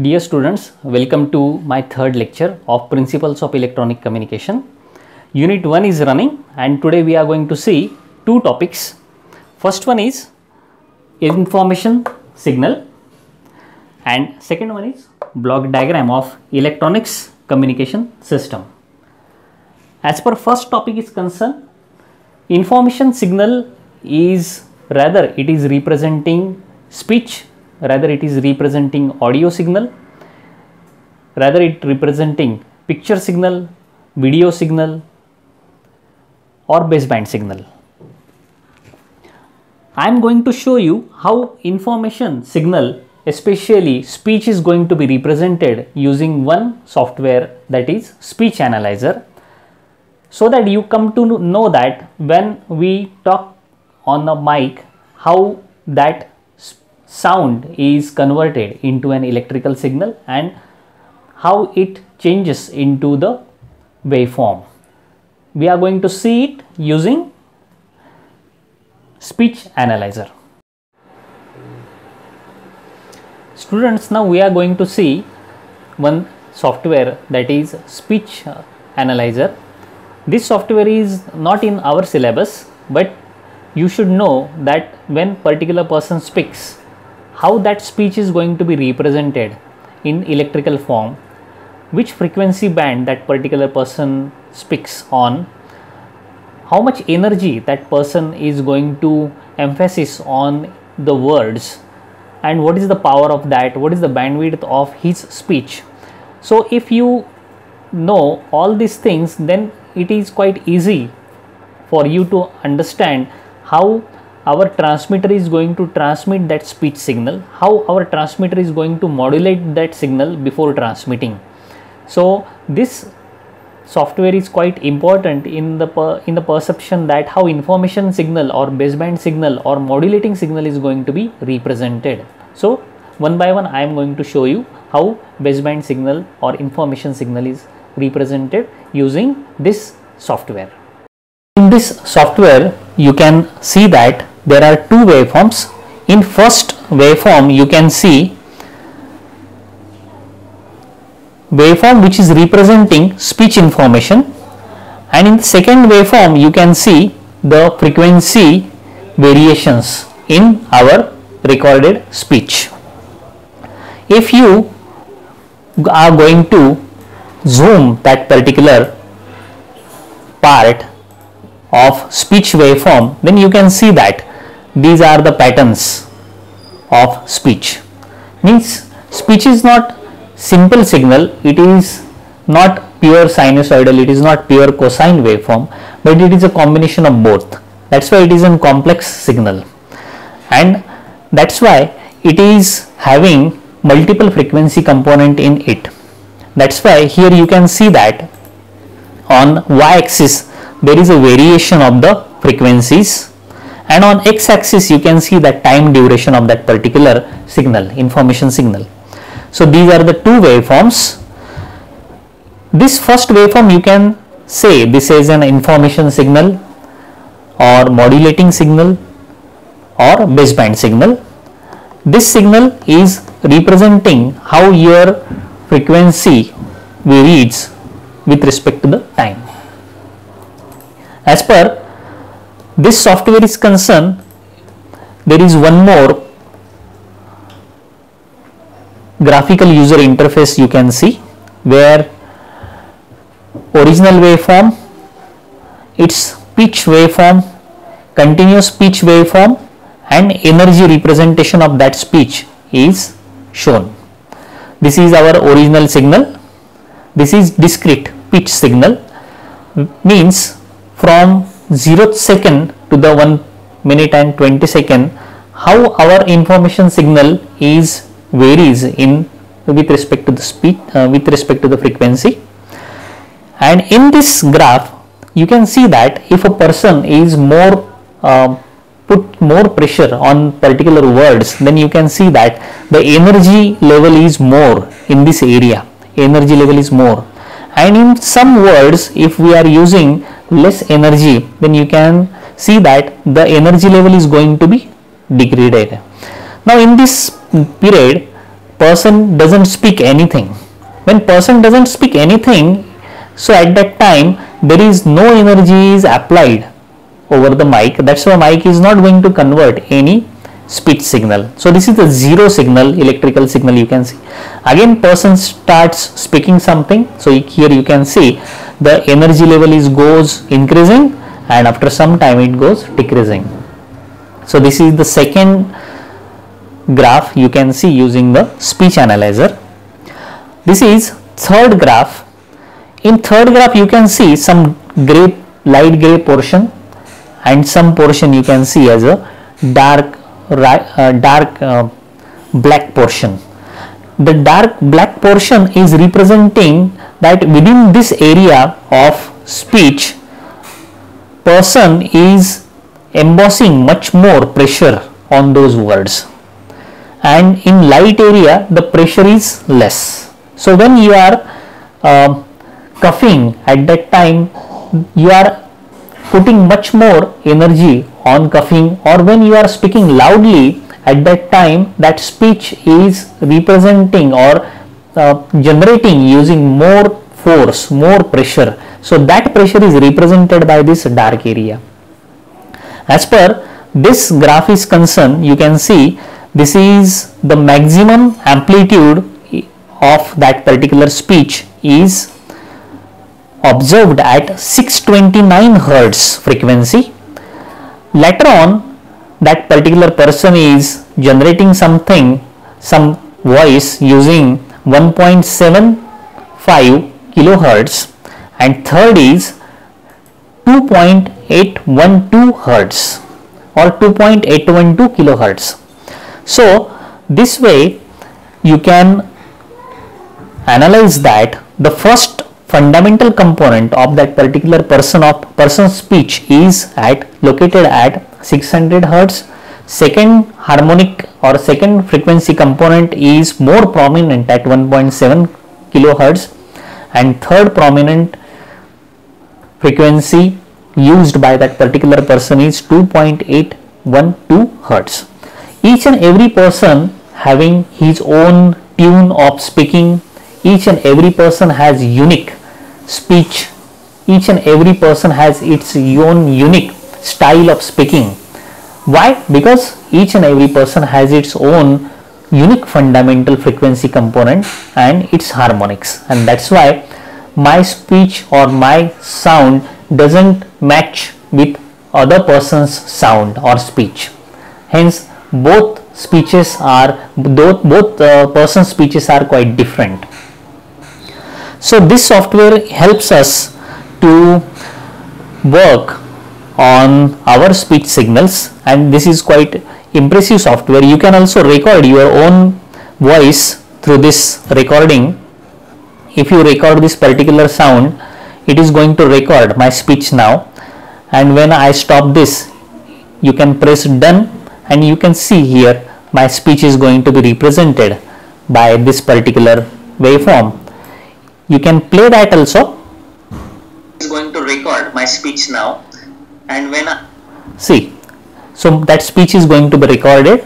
Dear students, welcome to my third lecture of Principles of Electronic Communication. Unit 1 is running and today we are going to see two topics. First one is information signal and second one is block diagram of electronics communication system. As per first topic is concerned, information signal is it is representing speech, rather it is representing audio signal, rather it representing picture signal, video signal or baseband signal. I am going to show you how information signal, especially speech, is going to be represented using one software, that is speech analyzer, so that you come to know that when we talk on the mic, how that sound is converted into an electrical signal and how it changes into the waveform. We are going to see it using speech analyzer. Students, now we are going to see one software, that is speech analyzer. This software is not in our syllabus, but you should know that when particular person speaks, how that speech is going to be represented in electrical form, which frequency band that particular person speaks on, how much energy that person is going to emphasize on the words, and what is the power of that, what is the bandwidth of his speech. So if you know all these things, then it is quite easy for you to understand how our transmitter is going to transmit that speech signal, how our transmitter is going to modulate that signal before transmitting. So this software is quite important in the perception that how information signal or baseband signal or modulating signal is going to be represented. So one by one I am going to show you how baseband signal or information signal is represented using this software. In this software you can see that there are two waveforms. In first waveform you can see waveform which is representing speech information, and in the second waveform you can see the frequency variations in our recorded speech. If you are going to zoom that particular part of speech waveform, then you can see that these are the patterns of speech. Means speech is not simple signal, it is not pure sinusoidal, it is not pure cosine waveform, but it is a combination of both. That's why it is a complex signal, and that's why it is having multiple frequency component in it. That's why here you can see that on y-axis there is a variation of the frequencies, and on x-axis you can see the time duration of that particular signal, information signal. So these are the two waveforms. This first waveform you can say this is an information signal or modulating signal or baseband signal. This signal is representing how your frequency varies with respect to the time. As per this software is concerned, there is one more graphical user interface you can see, where original waveform, its pitch waveform, continuous pitch waveform and energy representation of that speech is shown. This is our original signal. This is discrete pitch signal, means from 0th second to the 1 minute and 20 second, how our information signal is varies in with respect to the speed, with respect to the frequency. And in this graph you can see that if a person is put more pressure on particular words, then you can see that the energy level is more in this area, energy level is more, and in some words if we are using less energy, then you can see that the energy level is going to be degraded. Now in this period person doesn't speak anything. When person doesn't speak anything, so at that time there is no energy is applied over the mic. That's why mic is not going to convert any speech signal. So this is the zero signal, electrical signal you can see. Again person starts speaking something. So here you can see the energy level is goes increasing, and after some time it goes decreasing. So this is the second graph you can see using the speech analyzer. This is third graph. In third graph you can see some gray, light gray portion, and some portion you can see as a dark black portion. The dark black portion is representing that within this area of speech, person is embossing much more pressure on those words, and in light area the pressure is less. So when you are coughing, at that time you are putting much more energy on coughing, or when you are speaking loudly, at that time that speech is representing or generating using more force, more pressure. So that pressure is represented by this dark area. As per this graph is concerned, you can see this is the maximum amplitude of that particular speech is observed at 629 Hertz frequency. Later on, that particular person is generating something, some voice using 1.75 kilohertz, and third is 2.812 Hertz or 2.812 kilohertz. So this way you can analyze that the first fundamental component of that particular person's speech is located at 600 Hertz. Second harmonic or second frequency component is more prominent at 1.7 kilohertz, and third prominent frequency used by that particular person is 2.812 Hertz. Each and every person having his own tune of speaking. Each and every person has unique speech. Each and every person has its own unique style of speaking. Why? Because each and every person has its own unique fundamental frequency component and its harmonics, and that's why my speech or my sound doesn't match with other person's sound or speech. Hence both person's speeches are quite different. So this software helps us to work on our speech signals, and this is quite impressive software. You can also record your own voice through this recording. If you record this particular sound, it is going to record my speech now, and when I stop this, you can press done, and you can see here my speech is going to be represented by this particular waveform. You can play that also. It's going to record my speech now, and when I see, so that speech is going to be recorded.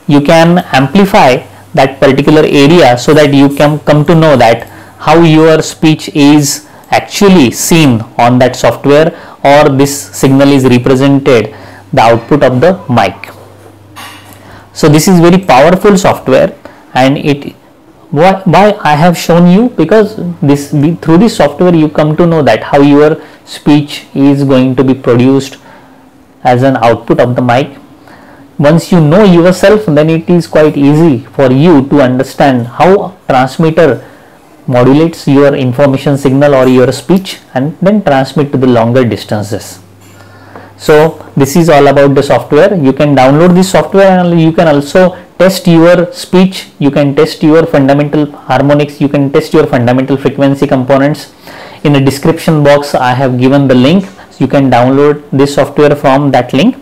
You can amplify that particular area so that you can come to know that how your speech is actually seen on that software, or this signal is represented the output of the mic. So this is very powerful software, and why I have shown you, because through this software you come to know that how your speech is going to be produced as an output of the mic. Once you know yourself, then it is quite easy for you to understand how transmitter modulates your information signal or your speech and then transmit to the longer distances. So this is all about the software. You can download this software and you can also test your speech, you can test your fundamental harmonics, you can test your fundamental frequency components. In the description box I have given the link. You can download this software from that link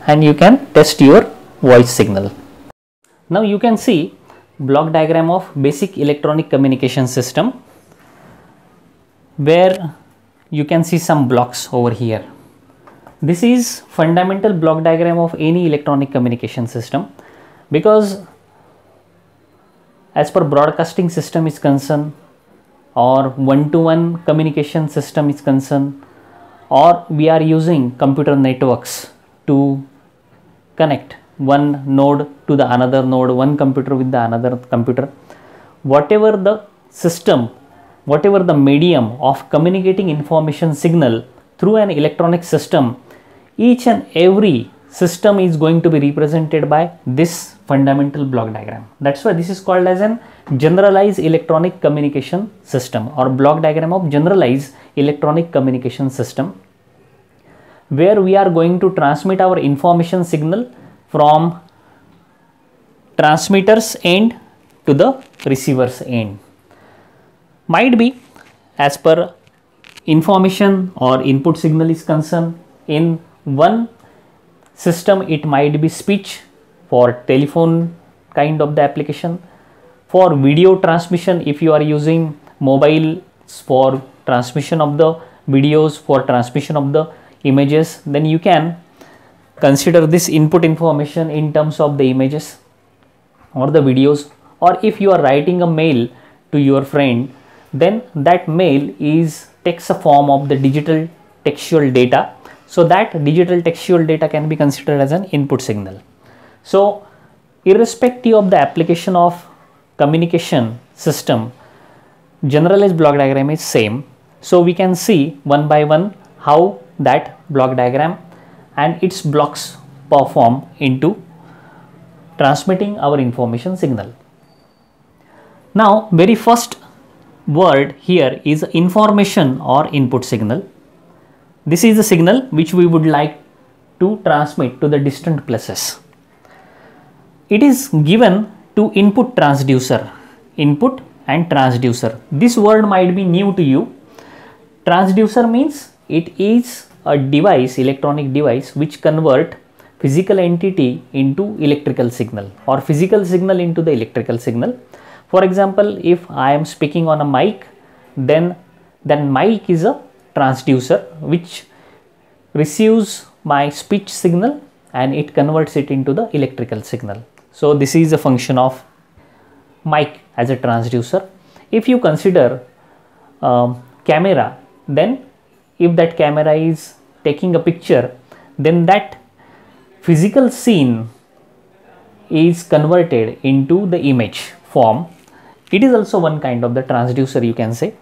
and you can test your voice signal. Now you can see block diagram of basic electronic communication system, where you can see some blocks over here. This is fundamental block diagram of any electronic communication system, because as per broadcasting system is concerned, or one-to-one communication system is concerned, or we are using computer networks to connect one node to the another node, one computer with the another computer, whatever the system, whatever the medium of communicating information signal through an electronic system, each and every system is going to be represented by this fundamental block diagram. That's why this is called as an generalized electronic communication system, or block diagram of generalized electronic communication system, where we are going to transmit our information signal from transmitter's end to the receiver's end. Might be as per information or input signal is concerned, in one system it might be speech for telephone kind of the application, for video transmission if you are using mobiles for transmission of the videos, for transmission of the images, then you can consider this input information in terms of the images or the videos. Or if you are writing a mail to your friend, then that mail takes a form of the digital textual data. So that digital textual data can be considered as an input signal. So irrespective of the application of communication system, generalized block diagram is same. So we can see one by one how that block diagram and its blocks perform into transmitting our information signal. Now very first word here is information or input signal. This is the signal which we would like to transmit to the distant places. It is given to input transducer, input and transducer. This word might be new to you. Transducer means it is a device, electronic device, which convert physical entity into electrical signal, or physical signal into the electrical signal. For example, if I am speaking on a mic, then mic is a transducer which receives my speech signal and it converts it into the electrical signal. So this is a function of mic as a transducer. If you consider camera, then if that camera is taking a picture, then that physical scene is converted into the image form. It is also one kind of the transducer, you can say.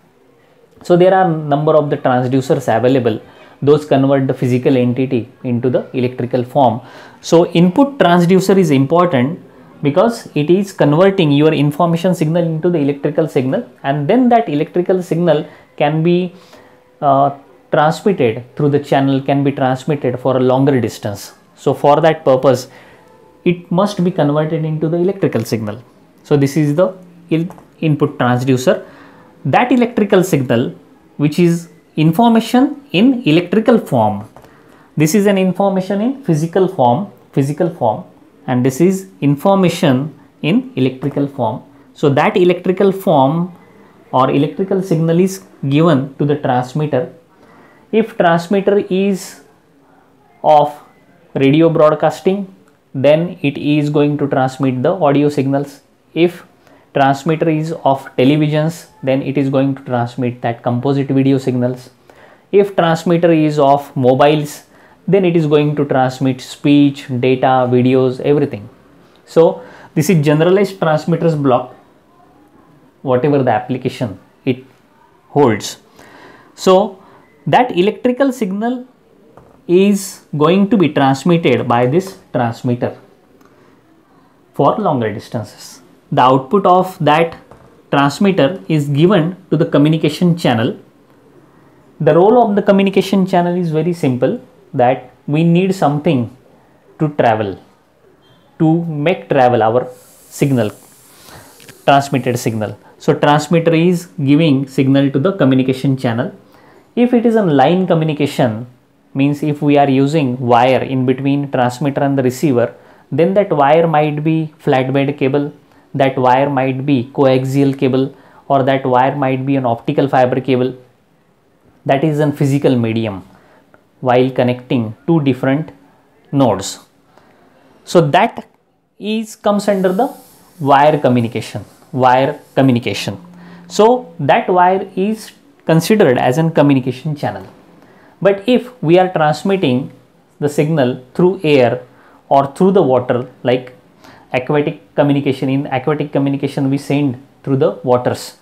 So there are number of the transducers available. Those convert the physical entity into the electrical form. So input transducer is important because it is converting your information signal into the electrical signal, and then that electrical signal can be transmitted through the channel, can be transmitted for a longer distance. So for that purpose, it must be converted into the electrical signal. So this is the input transducer. That electrical signal, which is information in electrical form, this is an information in physical form, and this is information in electrical form. So that electrical form or electrical signal is given to the transmitter. If transmitter is of radio broadcasting, then it is going to transmit the audio signals. If transmitter is of televisions, then it is going to transmit that composite video signals. If transmitter is of mobiles, then it is going to transmit speech, data, videos, everything. So this is generalized transmitters block, whatever the application it holds. So that electrical signal is going to be transmitted by this transmitter for longer distances. The output of that transmitter is given to the communication channel. The role of the communication channel is very simple, that we need something to travel, to make travel our signal, transmitted signal. So transmitter is giving signal to the communication channel. If it is a line communication, means if we are using wire in between transmitter and the receiver, then that wire might be flatbed cable, that wire might be coaxial cable, or that wire might be an optical fiber cable. That is a physical medium while connecting two different nodes. So that comes under the wire communication. wire communication. So that wire is considered as a communication channel. But if we are transmitting the signal through air or through the water, like aquatic communication, in aquatic communication we send through the waters.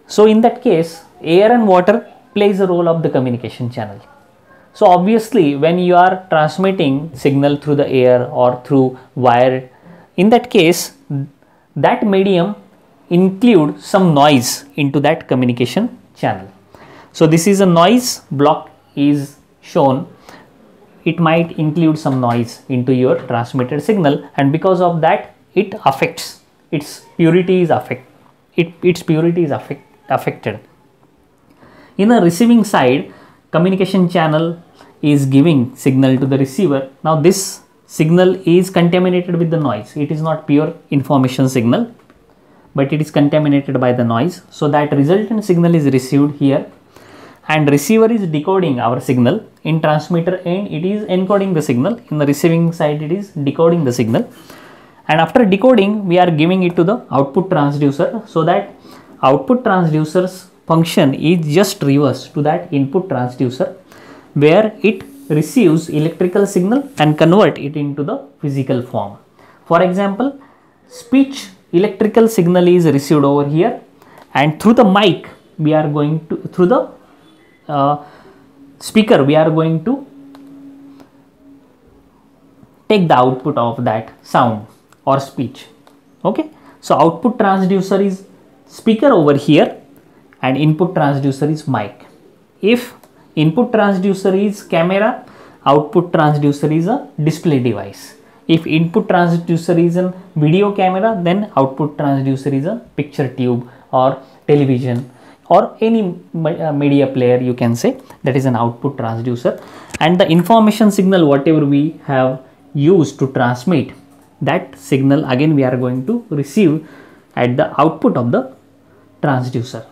So in that case, air and water plays a role of the communication channel. So obviously when you are transmitting signal through the air or through wire, in that case that medium include some noise into that communication channel. So this is a noise block is shown. It might include some noise into your transmitted signal, and because of that it affects its purity is affected. In the receiving side, communication channel is giving signal to the receiver. Now this signal is contaminated with the noise. It is not pure information signal, but it is contaminated by the noise. So that resultant signal is received here, and receiver is decoding our signal. In transmitter end it is encoding the signal. In the receiving side it is decoding the signal, and after decoding we are giving it to the output transducer, so that output transducer's function is just reverse to that input transducer, where it receives electrical signal and convert it into the physical form. For example, speech electrical signal is received over here, and through the mic we are going to, through the speaker we are going to take the output of that sound or speech. Okay, so output transducer is speaker over here and input transducer is mic. If input transducer is camera, output transducer is a display device. If input transducer is a video camera, then output transducer is a picture tube or television or any media player, you can say, that is an output transducer. And the information signal whatever we have used to transmit, that signal again we are going to receive at the output of the transducer.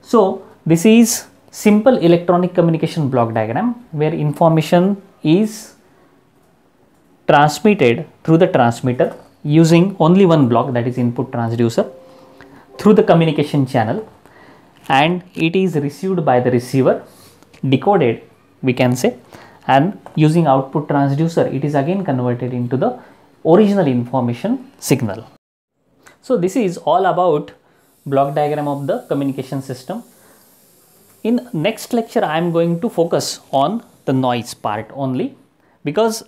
So this is simple electronic communication block diagram where information is transmitted through the transmitter using only one block, that is input transducer, through the communication channel, and it is received by the receiver, decoded we can say, and using output transducer it is again converted into the original information signal. So this is all about block diagram of the communication system. In next lecture I am going to focus on the noise part only, because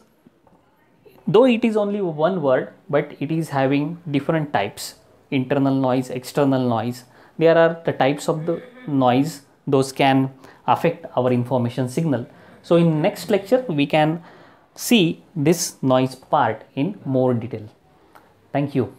though it is only one word, but it is having different types: internal noise, external noise. There are the types of the noise, those can affect our information signal. So in next lecture we can see this noise part in more detail. Thank you.